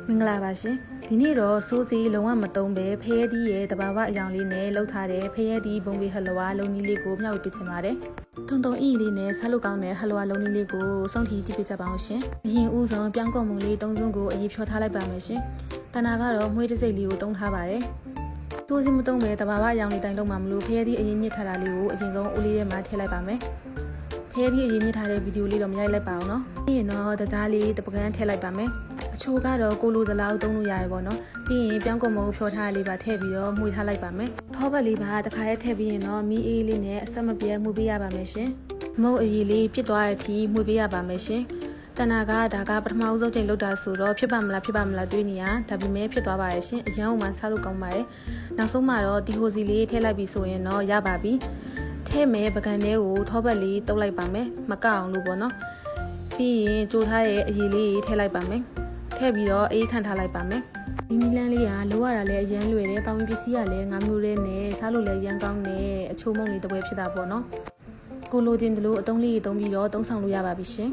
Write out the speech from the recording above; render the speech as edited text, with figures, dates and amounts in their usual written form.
မင်္ဂလာပါရှင်ဒီနေ့တော့စိုးစီလုံးဝမတုံးပဲဖရဲသီးရဲ့တဘာဝအယောင်လေးနဲ့လှုပ်ထားတဲ့ဖရဲသီးဘုံဘီဟလွာလုံးကြီးလေးကိုမျှဝေပေးချင်ပါတယ်ထုံထုံအီလေးနဲ့ဆားလို့ကောင်းတဲ့ဟလွာလုံးကြီးလေးကိုစောင့်ထီကြည့်ပေးကြပါအောင်ရှင်အရင်ဦးဆုံးပြောင်းကော့မုံလေး၃စုံကိုအရေးဖြောထားလိုက်ပါမယ်ရှင်တနာကတော့မွှေးတစ်စိတ်လေးကိုတုံးထားပါတယ်စိုးစီမတုံးပဲတဘာဝအယောင်လေးတိုင်းလုံးမှာမလို့ဖရဲသီးအရင်ညစ်ထားတာလေးကိုအရင်ဆုံးအိုးလေးထဲမှာထည့်လိုက်ပါမယ်ဖရဲသီးအရင်ညစ်ထားတဲ့ဗီဒီယိုလေးတော့မရိုက်လိုက်ပါအောင်နော်ပြီးရင်တော့တကြားလေးတပကန်းထည့်လိုက်ပါမယ်အချို့ကတော့ကိုလိုသလောက်သုံးလို့ရတယ်ပေါ့နော်ပြီးရင်ပြောင်းကုန်မုံဖြောထားလေးပါထည့်ပြီးတော့မှုထားလိုက်ပါမယ်ထောပတ်လေးပါတစ်ခါရဲထည့်ပြီးရင်တော့မီးအေးလေးနဲ့အဆက်မပြတ်မှုပေးရပါမယ်ရှင်မုံအကြီးလေးပြစ်သွားတဲ့အထိမှုပေးရပါမယ်ရှင်တနာကဒါကပထမဦးဆုံးချိန်လောက်တာဆိုတော့ဖြစ်ပါမလားတွေးနေရဒါပေမဲ့ဖြစ်သွားပါရဲ့ရှင်အရန်အောင်မှစားလို့ကောင်းပါတယ်နောက်ဆုံးမှာတော့ဒီဟိုစီလေးထည့်လိုက်ပြီးဆိုရင်တော့ရပါပြီထည့်မယ်ပကံလေးကိုထောပတ်လေးတုပ်လိုက်ပါမယ်မကအောင်လို့ပေါ့နော်ပြီးရင်ကြိုးထားရဲ့အကြီးလေးထည့်လိုက်ပါမယ်ထည့်ပြီးတော့အေးခန့်ထားလိုက်ပါမယ်ဒီနီလန်းလေးကလိုရတာလည်းအရန်လွယ်တယ်ပေါင်ပစ္စည်းကလည်းငါမျိုးလေးနဲ့စားလို့လည်းရန်ကောင်းတယ်အချိုးမုံလေးတစ်ပွဲဖြစ်တာပေါ့နော်ကိုလိုချင်တယ်လို့အတုံးလေးသုံးပြီးတော့သုံးဆောင်လို့ရပါပြီရှင်